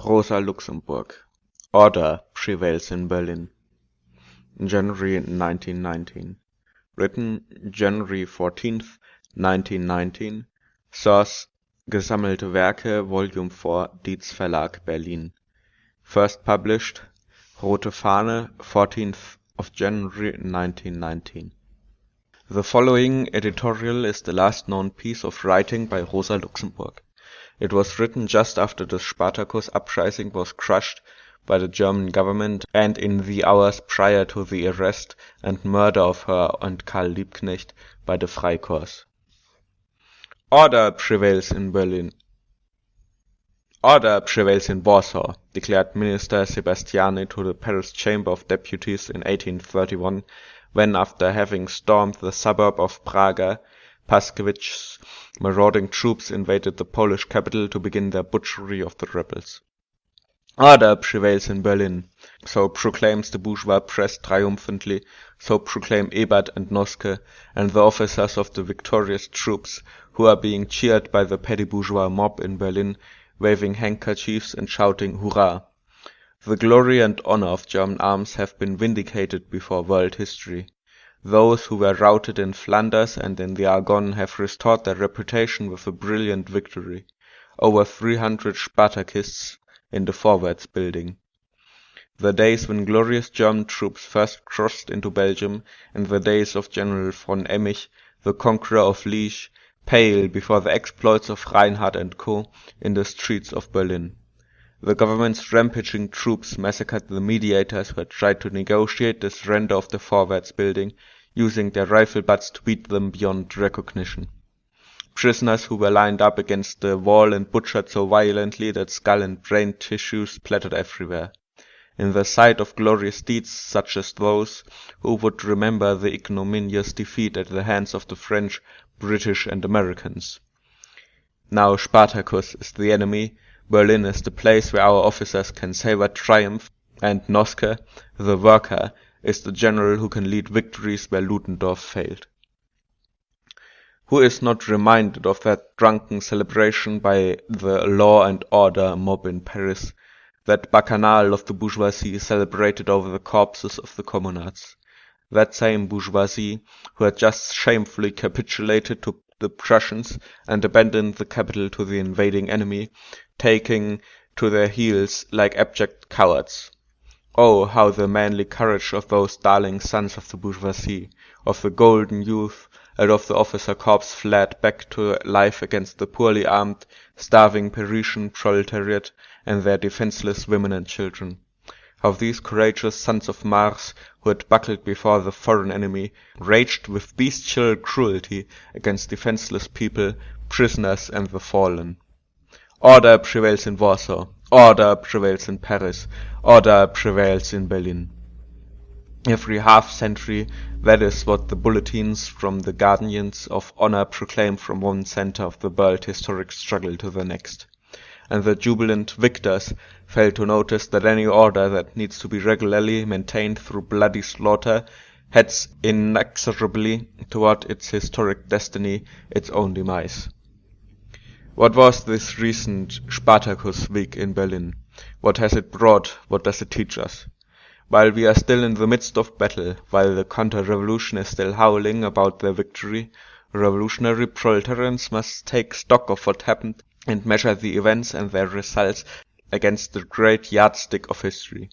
Rosa Luxemburg. Order prevails in Berlin. January 1919. Written January 14th, 1919. Source Gesammelte Werke, Volume 4, Dietz Verlag, Berlin. First published Rote Fahne, 14th of January 1919. The following editorial is the last known piece of writing by Rosa Luxemburg. It was written just after the Spartacus uprising was crushed by the German government and in the hours prior to the arrest and murder of her and Karl Liebknecht by the Freikorps. Order prevails in Berlin. Order prevails in Warsaw, declared Minister Sebastiani to the Paris Chamber of Deputies in 1831, when, after having stormed the suburb of Praga, Paskewicz's marauding troops invaded the Polish capital to begin their butchery of the rebels. Order prevails in Berlin, so proclaims the bourgeois press triumphantly, so proclaim Ebert and Noske, and the officers of the victorious troops, who are being cheered by the petty bourgeois mob in Berlin, waving handkerchiefs and shouting hurrah. The glory and honor of German arms have been vindicated before world history. Those who were routed in Flanders and in the Argonne have restored their reputation with a brilliant victory. Over 300 Spartakists in the Forwärts building. The days when glorious German troops first crossed into Belgium, and the days of General von Emmich, the conqueror of Liege, pale before the exploits of Reinhardt and Co. in the streets of Berlin. The government's rampaging troops massacred the mediators who had tried to negotiate the surrender of the Forwärts building, using their rifle butts to beat them beyond recognition. Prisoners who were lined up against the wall and butchered so violently that skull and brain tissue splattered everywhere. In the sight of glorious deeds such as those, who would remember the ignominious defeat at the hands of the French, British and Americans? Now Spartacus is the enemy, Berlin is the place where our officers can savor triumph, and Noske, the worker, is the general who can lead victories where Ludendorff failed. Who is not reminded of that drunken celebration by the law and order mob in Paris, that bacchanal of the bourgeoisie celebrated over the corpses of the communards? That same bourgeoisie who had just shamefully capitulated to the Prussians and abandoned the capital to the invading enemy, taking to their heels like abject cowards. Oh, how the manly courage of those darling sons of the bourgeoisie, of the golden youth, and of the officer corps fled back to life against the poorly armed, starving Parisian proletariat and their defenseless women and children. How these courageous sons of Mars, who had buckled before the foreign enemy, raged with bestial cruelty against defenseless people, prisoners and the fallen. Order prevails in Warsaw. Order prevails in Paris. Order prevails in Berlin. Every half-century, that is what the bulletins from the guardians of honor proclaim from one center of the world historic struggle to the next. And the jubilant victors fail to notice that any order that needs to be regularly maintained through bloody slaughter heads inexorably toward its historic destiny, its own demise. What was this recent Spartacus week in Berlin? What has it brought? What does it teach us? While we are still in the midst of battle, while the counter-revolution is still howling about their victory, revolutionary proletarians must take stock of what happened and measure the events and their results against the great yardstick of history.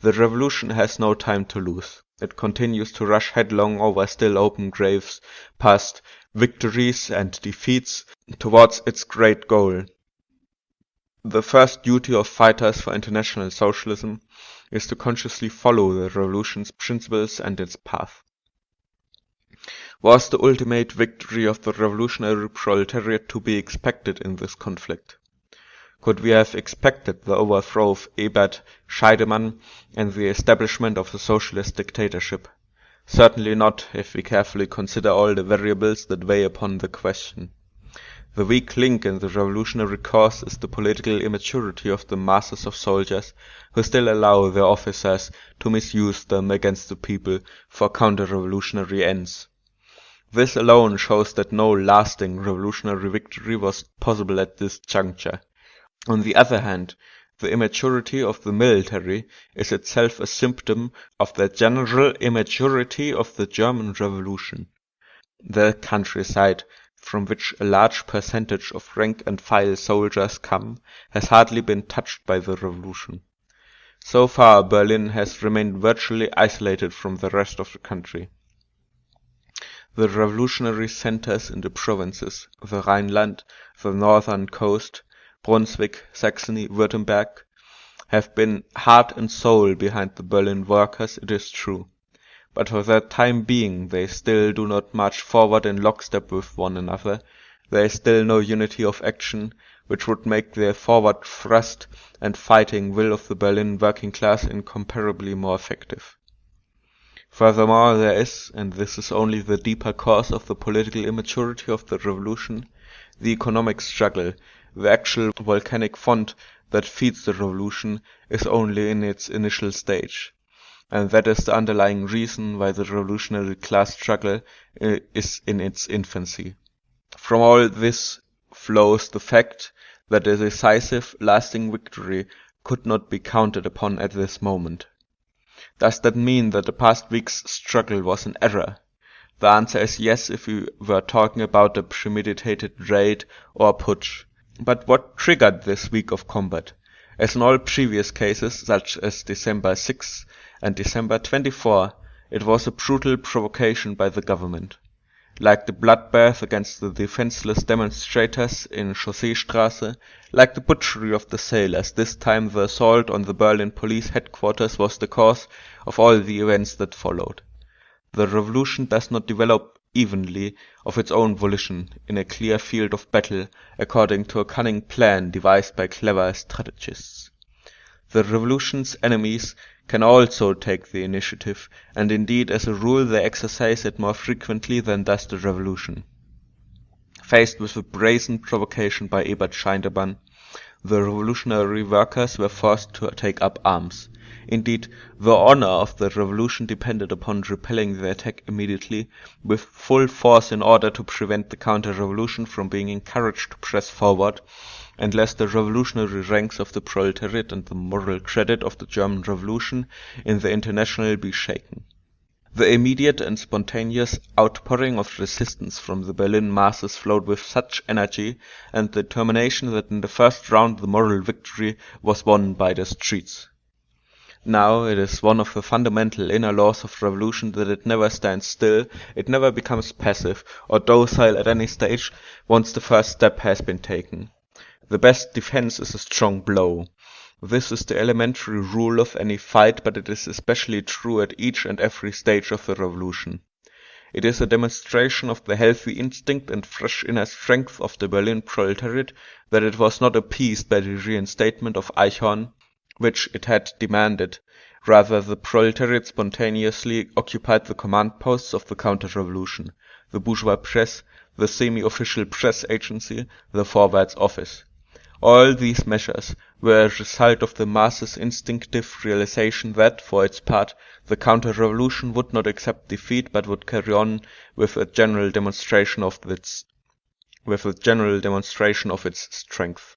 The revolution has no time to lose. It continues to rush headlong over still open graves, past victories and defeats, towards its great goal. The first duty of fighters for international socialism is to consciously follow the revolution's principles and its path. Was the ultimate victory of the revolutionary proletariat to be expected in this conflict? Could we have expected the overthrow of Ebert, Scheidemann, and the establishment of a socialist dictatorship? Certainly not, if we carefully consider all the variables that weigh upon the question. The weak link in the revolutionary cause is the political immaturity of the masses of soldiers who still allow their officers to misuse them against the people for counter-revolutionary ends. This alone shows that no lasting revolutionary victory was possible at this juncture. On the other hand, The immaturity of the military is itself a symptom of the general immaturity of the German Revolution. The countryside, from which a large percentage of rank-and-file soldiers come, has hardly been touched by the revolution. So far, Berlin has remained virtually isolated from the rest of the country. The revolutionary centers in the provinces, the Rhineland, the northern coast, Brunswick, Saxony, Württemberg, have been heart and soul behind the Berlin workers, it is true. But for the time being they still do not march forward in lockstep with one another. There is still no unity of action, which would make the forward thrust and fighting will of the Berlin working class incomparably more effective. Furthermore, there is, and this is only the deeper cause of the political immaturity of the revolution, the economic struggle. The actual volcanic font that feeds the revolution is only in its initial stage, and that is the underlying reason why the revolutionary class struggle is in its infancy. From all this flows the fact that a decisive, lasting victory could not be counted upon at this moment. Does that mean that the past week's struggle was an error? The answer is yes if we were talking about a premeditated raid or putsch. But what triggered this week of combat? As in all previous cases, such as December 6 and December 24, it was a brutal provocation by the government. Like the bloodbath against the defenseless demonstrators in Chausseestraße, like the butchery of the sailors, this time the assault on the Berlin police headquarters was the cause of all the events that followed. The revolution does not develop evenly of its own volition in a clear field of battle according to a cunning plan devised by clever strategists. The revolution's enemies can also take the initiative, and indeed as a rule they exercise it more frequently than does the revolution. Faced with a brazen provocation by Ebert Scheidemann, the revolutionary workers were forced to take up arms. Indeed, the honor of the revolution depended upon repelling the attack immediately, with full force in order to prevent the counter-revolution from being encouraged to press forward, and lest the revolutionary ranks of the proletariat and the moral credit of the German Revolution in the International be shaken. The immediate and spontaneous outpouring of resistance from the Berlin masses flowed with such energy and determination that in the first round the moral victory was won by the streets. Now it is one of the fundamental inner laws of revolution that it never stands still, it never becomes passive or docile at any stage once the first step has been taken. The best defense is a strong blow. This is the elementary rule of any fight, but it is especially true at each and every stage of the revolution. It is a demonstration of the healthy instinct and fresh inner strength of the Berlin proletariat that it was not appeased by the reinstatement of Eichhorn, which it had demanded. Rather, the proletariat spontaneously occupied the command posts of the counter-revolution, the bourgeois press, the semi-official press agency, the forwards office. All these measures were a result of the masses' instinctive realization that, for its part, the counter-revolution would not accept defeat but would carry on with a general demonstration of its strength.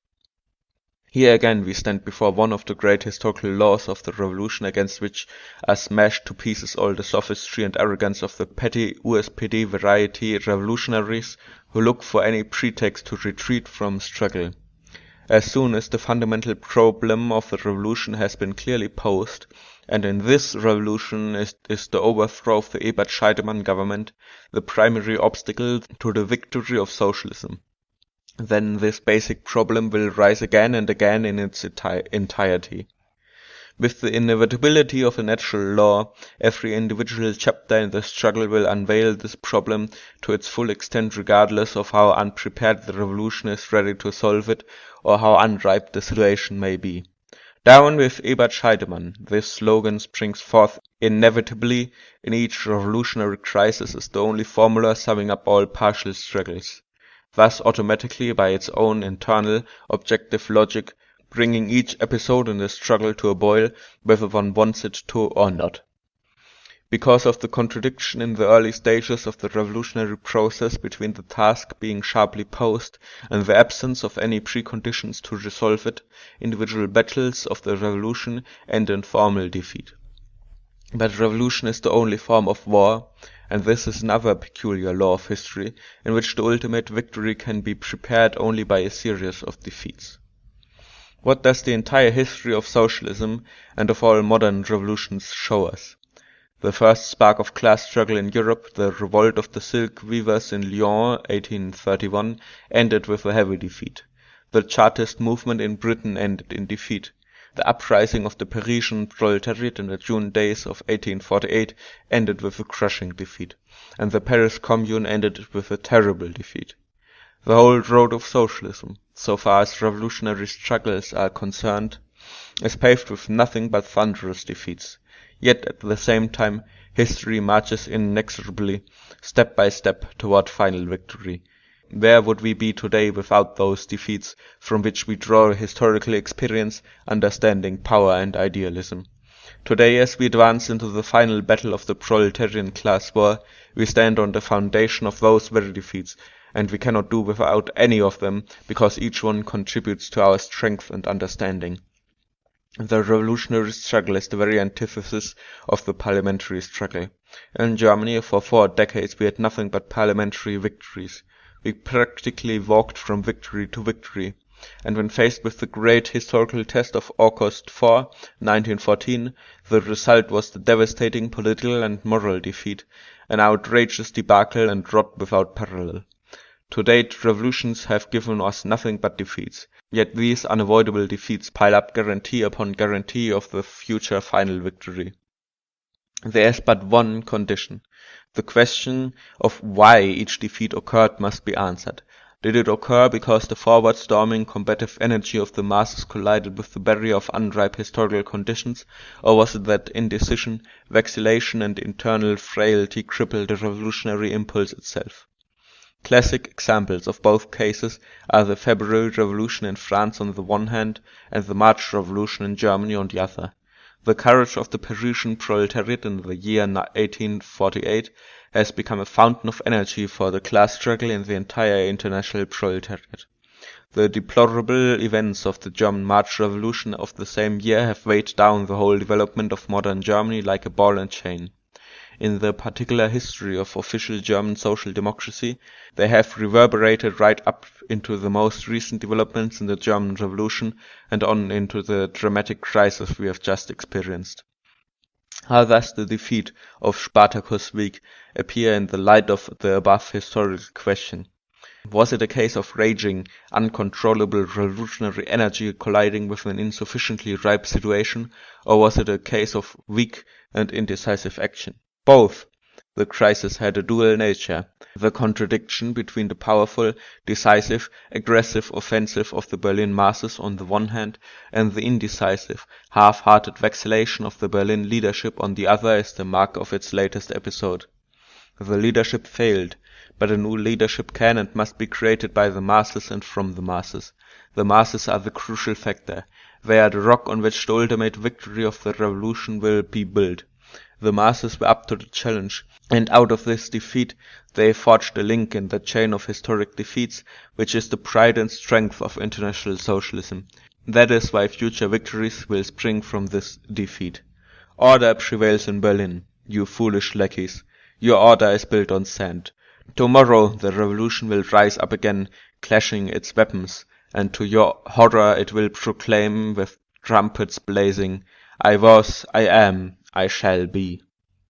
Here again we stand before one of the great historical laws of the revolution against which are smashed to pieces all the sophistry and arrogance of the petty USPD variety revolutionaries who look for any pretext to retreat from struggle. As soon as the fundamental problem of the revolution has been clearly posed, and in this revolution is the overthrow of the Ebert Scheidemann government the primary obstacle to the victory of socialism, then this basic problem will rise again and again in its entirety. With the inevitability of a natural law, every individual chapter in the struggle will unveil this problem to its full extent regardless of how unprepared the revolution is ready to solve it or how unripe the situation may be. Down with Ebert Scheidemann, this slogan springs forth inevitably in each revolutionary crisis as the only formula summing up all partial struggles, thus automatically by its own internal, objective logic bringing each episode in the struggle to a boil, whether one wants it to or not. Because of the contradiction in the early stages of the revolutionary process between the task being sharply posed and the absence of any preconditions to resolve it, individual battles of the revolution end in formal defeat. But revolution is the only form of war, and this is another peculiar law of history, in which the ultimate victory can be prepared only by a series of defeats. What does the entire history of socialism and of all modern revolutions show us? The first spark of class struggle in Europe, the revolt of the silk weavers in Lyon, 1831, ended with a heavy defeat. The Chartist movement in Britain ended in defeat. The uprising of the Parisian proletariat in the June days of 1848 ended with a crushing defeat, and the Paris Commune ended with a terrible defeat. The whole road of socialism, so far as revolutionary struggles are concerned, is paved with nothing but thunderous defeats. Yet at the same time, history marches inexorably, step by step, toward final victory. Where would we be today without those defeats from which we draw historical experience, understanding, power, and idealism? Today, as we advance into the final battle of the proletarian class war, we stand on the foundation of those very defeats, and we cannot do without any of them, because each one contributes to our strength and understanding. The revolutionary struggle is the very antithesis of the parliamentary struggle. In Germany, for 4 decades, we had nothing but parliamentary victories. We practically walked from victory to victory, and when faced with the great historical test of August 4, 1914, the result was the devastating political and moral defeat, an outrageous debacle and rot without parallel. To date, revolutions have given us nothing but defeats, yet these unavoidable defeats pile up guarantee upon guarantee of the future final victory. There is but one condition. The question of why each defeat occurred must be answered. Did it occur because the forward-storming combative energy of the masses collided with the barrier of unripe historical conditions, or was it that indecision, vacillation, and internal frailty crippled the revolutionary impulse itself? Classic examples of both cases are the February Revolution in France on the one hand, and the March Revolution in Germany on the other. The courage of the Parisian proletariat in the year 1848 has become a fountain of energy for the class struggle in the entire international proletariat. The deplorable events of the German March Revolution of the same year have weighed down the whole development of modern Germany like a ball and chain. In the particular history of official German social democracy, they have reverberated right up into the most recent developments in the German Revolution and on into the dramatic crisis we have just experienced. How does the defeat of Spartacus Week appear in the light of the above historical question? Was it a case of raging, uncontrollable revolutionary energy colliding with an insufficiently ripe situation, or was it a case of weak and indecisive action? Both. The crisis had a dual nature, the contradiction between the powerful, decisive, aggressive offensive of the Berlin masses on the one hand, and the indecisive, half-hearted vacillation of the Berlin leadership on the other is the mark of its latest episode. The leadership failed, but a new leadership can and must be created by the masses and from the masses. The masses are the crucial factor. They are the rock on which the ultimate victory of the revolution will be built. The masses were up to the challenge, and out of this defeat they forged a link in the chain of historic defeats, which is the pride and strength of international socialism. That is why future victories will spring from this defeat. Order prevails in Berlin, you foolish lackeys. Your order is built on sand. Tomorrow the revolution will rise up again, clashing its weapons, and to your horror it will proclaim with trumpets blazing, I was, I am, I shall be.